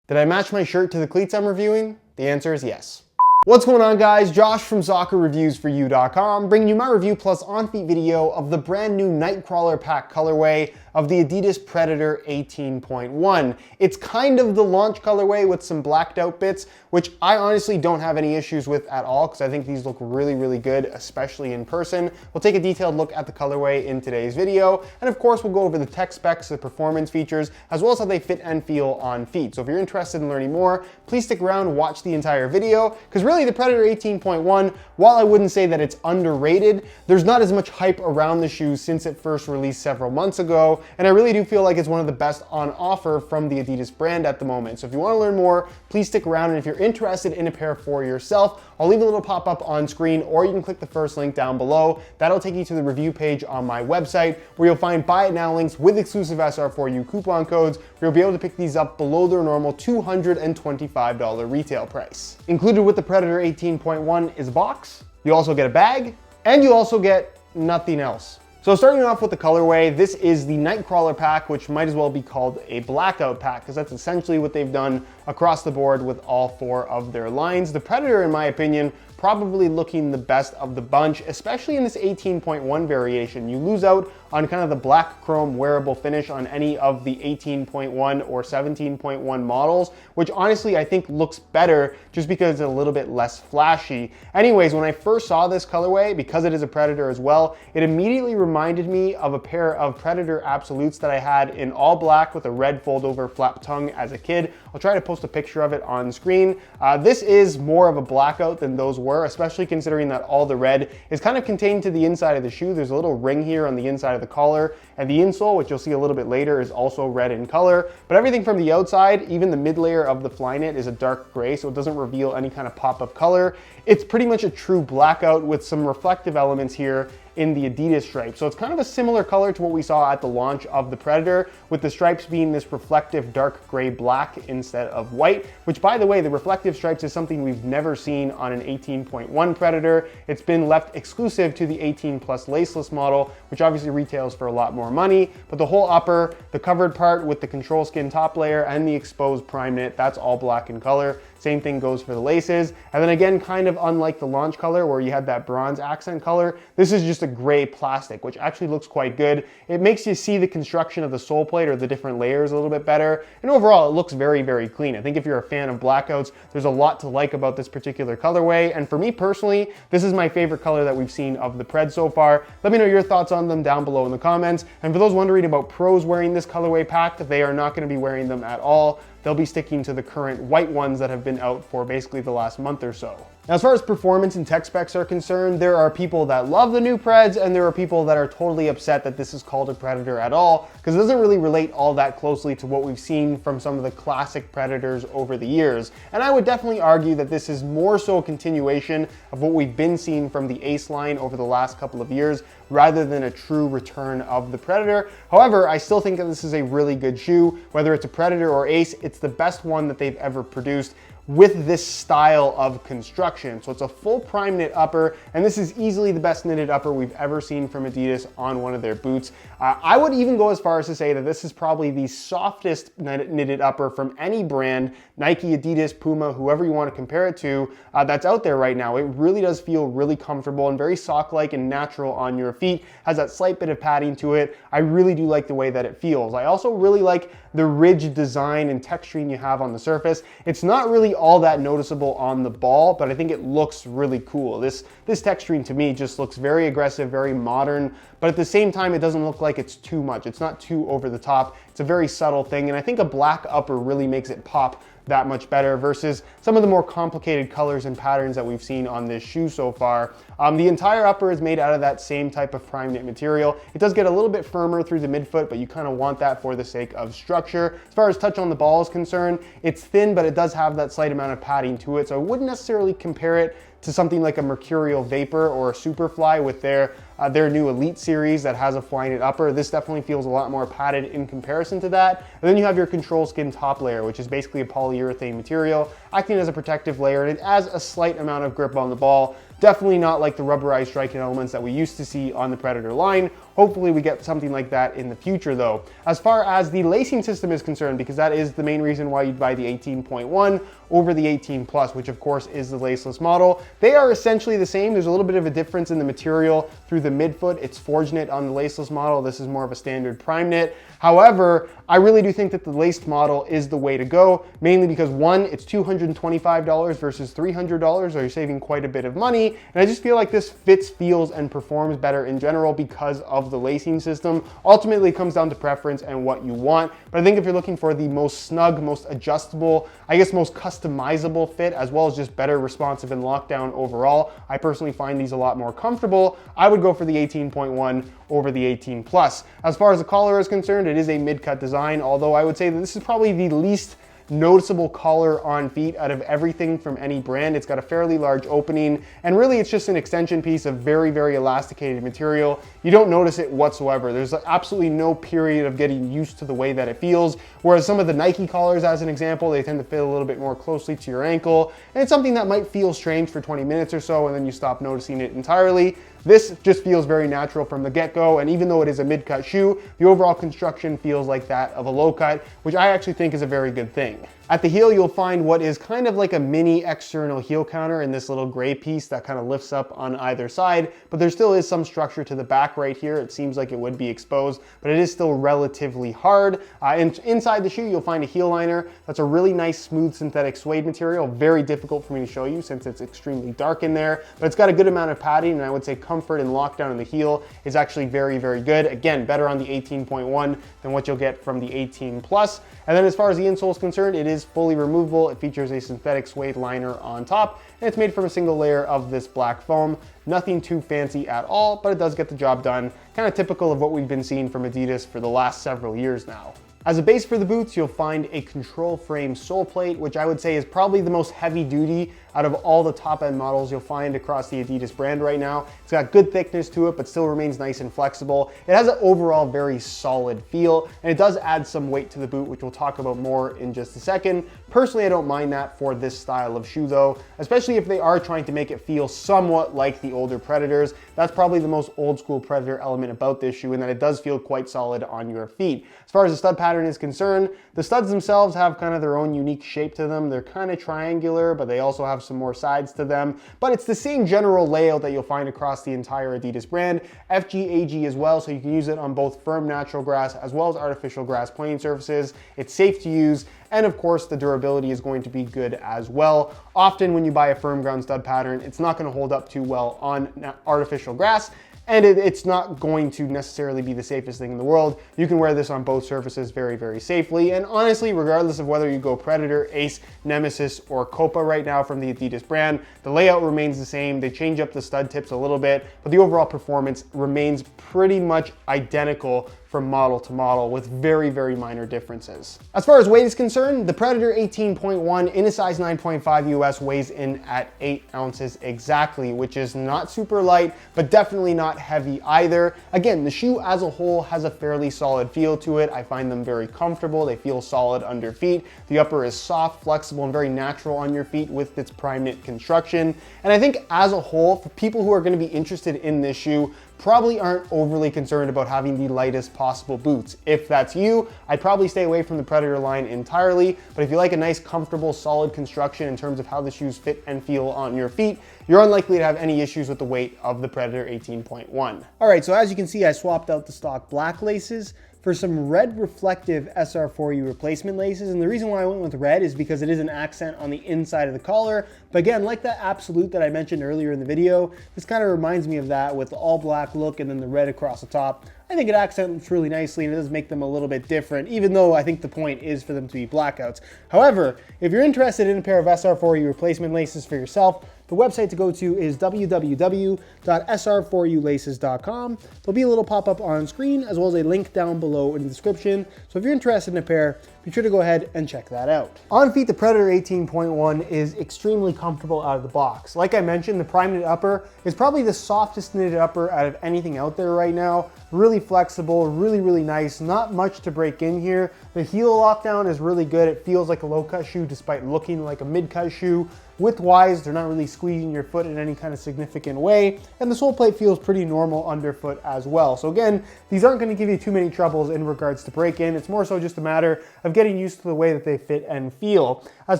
Did I match my shirt to the cleats I'm reviewing? The answer is yes. What's going on, guys? Josh from soccerreviewsforyou.com, bringing you my review plus on-feet video of the brand new Nite Crawler pack colorway of the Adidas Predator 18.1. It's kind of the launch colorway with some blacked out bits, which I honestly don't have any issues with at all because I think these look really, really good, especially in person. We'll take a detailed look at the colorway in today's video, and of course we'll go over the tech specs, the performance features, as well as how they fit and feel on feet. So if you're interested in learning more, please stick around, watch the entire video, because really the Predator 18.1, while I wouldn't say that it's underrated, there's not as much hype around the shoes since it first released several months ago, and I really do feel like it's one of the best on offer from the Adidas brand at the moment. So if you want to learn more, please stick around, and if you're interested in a pair for yourself, I'll leave a little pop-up on screen, or you can click the first link down below. That'll take you to the review page on my website, where you'll find buy it now links with exclusive SR4U coupon codes, where you'll be able to pick these up below their normal $225 retail price. Included with the Predator 18.1 is a box, you also get a bag, and you also get nothing else. So starting off with the colorway, this is the Nite Crawler pack, which might as well be called a blackout pack, because that's essentially what they've done across the board with all four of their lines. The Predator, in my opinion, probably looking the best of the bunch, especially in this 18.1 variation. You lose out on kind of the black chrome wearable finish on any of the 18.1 or 17.1 models, which honestly I think looks better just because it's a little bit less flashy. Anyways, when I first saw this colorway, because it is a Predator as well, it immediately reminded me of a pair of Predator Absolutes that I had in all black with a red fold over flap tongue as a kid. I'll try to post a picture of it on screen. This is more of a blackout than those were, especially considering that all the red is kind of contained to the inside of the shoe. There's a little ring here on the inside of the collar, and the insole, which you'll see a little bit later, is also red in color. But everything from the outside, even the mid layer of the Flyknit, is a dark gray, so it doesn't reveal any kind of pop of color. It's pretty much a true blackout with some reflective elements here in the Adidas stripe. So it's kind of a similar color to what we saw at the launch of the Predator, with the stripes being this reflective dark gray black instead of white, which, by the way, the reflective stripes is something we've never seen on an 18.1 Predator. It's been left exclusive to the 18 plus laceless model, which obviously retails for a lot more money, but the whole upper, the covered part with the control skin top layer and the exposed prime knit, that's all black in color. Same thing goes for the laces. And then again, kind of unlike the launch color where you had that bronze accent color, this is just a gray plastic, which actually looks quite good. It makes you see the construction of the sole plate or the different layers a little bit better. And overall, it looks very, very clean. I think if you're a fan of blackouts, there's a lot to like about this particular colorway. And for me personally, this is my favorite color that we've seen of the Pred so far. Let me know your thoughts on them down below in the comments. And for those wondering about pros wearing this colorway pack, they are not going to be wearing them at all. They'll be sticking to the current white ones that have been out for basically the last month or so. Now, as far as performance and tech specs are concerned, there are people that love the new Preds and there are people that are totally upset that this is called a Predator at all, because it doesn't really relate all that closely to what we've seen from some of the classic Predators over the years. And I would definitely argue that this is more so a continuation of what we've been seeing from the Ace line over the last couple of years, rather than a true return of the Predator. However, I still think that this is a really good shoe. Whether it's a Predator or Ace, it's the best one that they've ever produced with this style of construction. So it's a full prime knit upper, and this is easily the best knitted upper we've ever seen from Adidas on one of their boots. I would even go as far as to say that this is probably the softest knitted upper from any brand, Nike, Adidas, Puma, whoever you want to compare it to, that's out there right now. It really does feel really comfortable and very sock-like and natural on your feet. Has that slight bit of padding to it. I really do like the way that it feels. I also really like the ridge design and texturing you have on the surface. It's not really all that noticeable on the ball, but I think it looks really cool. This texturing to me just looks very aggressive, very modern, but at the same time, it doesn't look like it's too much. It's not too over the top. It's a very subtle thing, and I think a black upper really makes it pop that much better versus some of the more complicated colors and patterns that we've seen on this shoe so far. The entire upper is made out of that same type of prime knit material. It does get a little bit firmer through the midfoot, but you kind of want that for the sake of structure. As far as touch on the ball is concerned, it's thin, but it does have that slight amount of padding to it, so I wouldn't necessarily compare it to something like a Mercurial Vapor or a Superfly with their their new Elite series that has a fly-knit upper. This definitely feels a lot more padded in comparison to that. And then you have your control skin top layer, which is basically a polyurethane material, acting as a protective layer, and it adds a slight amount of grip on the ball. Definitely not like the rubberized striking elements that we used to see on the Predator line. Hopefully we get something like that in the future though. As far as the lacing system is concerned, because that is the main reason why you'd buy the 18.1 over the 18 Plus, which of course is the laceless model. They are essentially the same. There's a little bit of a difference in the material through the midfoot. It's forge knit on the laceless model. This is more of a standard prime knit. However, I really do think that the laced model is the way to go, mainly because one, it's $225 versus $300, so you're saving quite a bit of money. And I just feel like this fits, feels, and performs better in general because of the lacing system. Ultimately, it comes down to preference and what you want. But I think if you're looking for the most snug, most adjustable, I guess most customizable fit, as well as just better responsive and lockdown overall, I personally find these a lot more comfortable. I would go for the 18.1 over the 18 Plus. As far as the collar is concerned, it is a mid-cut design, although I would say that this is probably the least noticeable collar on feet out of everything from any brand. It's got a fairly large opening, and really it's just an extension piece of very, very elasticated material. You don't notice it whatsoever. There's absolutely no period of getting used to the way that it feels, whereas some of the Nike collars, as an example, they tend to fit a little bit more closely to your ankle, and it's something that might feel strange for 20 minutes or so, and then you stop noticing it entirely. This just feels very natural from the get-go, and even though it is a mid-cut shoe, the overall construction feels like that of a low-cut, which I actually think is a very good thing. At the heel, you'll find what is kind of like a mini external heel counter in this little gray piece that kind of lifts up on either side, but there still is some structure to the back right here. It seems like it would be exposed, but it is still relatively hard. Inside the shoe, you'll find a heel liner. That's a really nice, smooth synthetic suede material. Very difficult for me to show you since it's extremely dark in there, but it's got a good amount of padding, and I would say comfort and lockdown in the heel is actually very, very good. Again, better on the 18.1 than what you'll get from the 18 Plus. And then as far as the insole is concerned, it is fully removable. It features a synthetic suede liner on top, and it's made from a single layer of this black foam. Nothing too fancy at all, but it does get the job done. Kind of typical of what we've been seeing from Adidas for the last several years now. As a base for the boots, you'll find a control frame sole plate, which I would say is probably the most heavy duty out of all the top end models you'll find across the Adidas brand right now. It's got good thickness to it, but still remains nice and flexible. It has an overall very solid feel, and it does add some weight to the boot, which we'll talk about more in just a second. Personally, I don't mind that for this style of shoe though, especially if they are trying to make it feel somewhat like the older Predators. That's probably the most old school Predator element about this shoe, in that it does feel quite solid on your feet. As far as the stud pattern is concerned, the studs themselves have kind of their own unique shape to them. They're kind of triangular, but they also have some more sides to them. But it's the same general layout that you'll find across the entire Adidas brand. FG-AG as well, so you can use it on both firm natural grass as well as artificial grass playing surfaces. It's safe to use, and of course the durability is going to be good as well. Often when you buy a firm ground stud pattern, it's not going to hold up too well on artificial grass, and it's not going to necessarily be the safest thing in the world. You can wear this on both surfaces very, very safely. And honestly, regardless of whether you go Predator, Ace, Nemesis, or Copa right now from the Adidas brand, the layout remains the same. They change up the stud tips a little bit, but the overall performance remains pretty much identical from model to model with very, very minor differences. As far as weight is concerned, the Predator 18.1 in a size 9.5 US weighs in at 8 ounces exactly, which is not super light, but definitely not heavy either. Again, the shoe as a whole has a fairly solid feel to it. I find them very comfortable. They feel solid under feet. The upper is soft, flexible, and very natural on your feet with its prime knit construction. And I think as a whole, for people who are going to be interested in this shoe, probably aren't overly concerned about having the lightest possible boots. If that's you, I'd probably stay away from the Predator line entirely, but if you like a nice, comfortable, solid construction in terms of how the shoes fit and feel on your feet, you're unlikely to have any issues with the weight of the Predator 18.1. All right, so as you can see, I swapped out the stock black laces for some red reflective SR4U replacement laces. And the reason why I went with red is because it is an accent on the inside of the collar. But again, like that Absolute that I mentioned earlier in the video, this kind of reminds me of that with the all black look and then the red across the top. I think it accents really nicely and it does make them a little bit different, even though I think the point is for them to be Blackouts. However, if you're interested in a pair of SR4U replacement laces for yourself, the website to go to is www.sr4ulaces.com. There'll be a little pop-up on screen as well as a link down below in the description. So if you're interested in a pair, be sure to go ahead and check that out. On feet, the Predator 18.1 is extremely comfortable out of the box. Like I mentioned, the prime knit upper is probably the softest knitted upper out of anything out there right now. Really flexible, really nice, not much to break in here. The heel lockdown is really good. It feels like a low cut shoe despite looking like a mid cut shoe. Width-wise, they're not really squeezing your foot in any kind of significant way, and the sole plate feels pretty normal underfoot as well. So again, these aren't going to give you too many troubles in regards to break-in. It's more so just a matter of getting used to the way that they fit and feel. As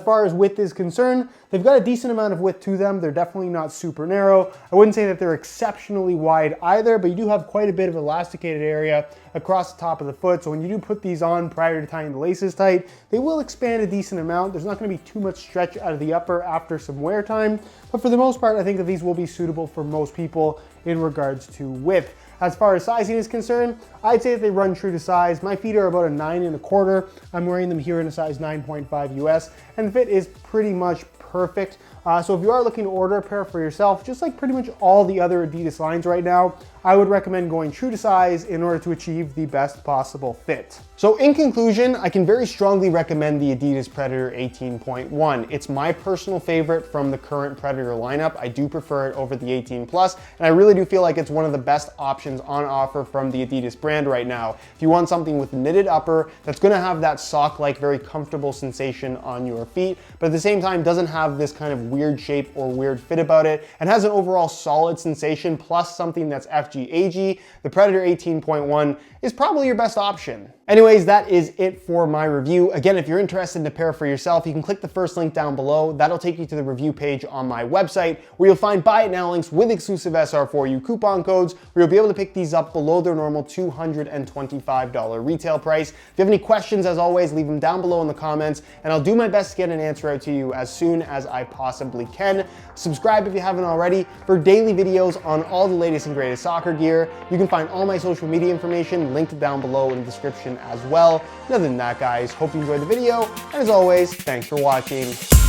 far as width is concerned, they've got a decent amount of width to them. They're definitely not super narrow. I wouldn't say that they're exceptionally wide either, but you do have quite a bit of elasticated area across the top of the foot. So when you do put these on prior to tying the laces tight, they will expand a decent amount. There's not going to be too much stretch out of the upper after some wear time, but for the most part, I think that these will be suitable for most people in regards to width. As far as sizing is concerned, I'd say that they run true to size. My feet are about a 9.25. I'm wearing them here in a size 9.5 US, and the fit is pretty much perfect. So if you are looking to order a pair for yourself, just like pretty much all the other Adidas lines right now, I would recommend going true to size in order to achieve the best possible fit. So in conclusion, I can very strongly recommend the Adidas Predator 18.1. It's my personal favorite from the current Predator lineup. I do prefer it over the 18 Plus, and I really do feel like it's one of the best options on offer from the Adidas brand right now. If you want something with knitted upper that's gonna have that sock-like, very comfortable sensation on your feet, but at the same time doesn't have this kind of weird shape or weird fit about it, and has an overall solid sensation plus something that's FG-AG, the Predator 18.1 is probably your best option. Anyways, that is it for my review. Again, if you're interested in a pair for yourself, you can click the first link down below. That'll take you to the review page on my website where you'll find buy it now links with exclusive SR4U coupon codes where you'll be able to pick these up below their normal $225 retail price. If you have any questions, as always, leave them down below in the comments and I'll do my best to get an answer out to you as soon as I possibly can. Subscribe if you haven't already for daily videos on all the latest and greatest soccer gear. You can find all my social media information linked down below in the description as well. And other than that, guys, hope you enjoyed the video, and as always, thanks for watching.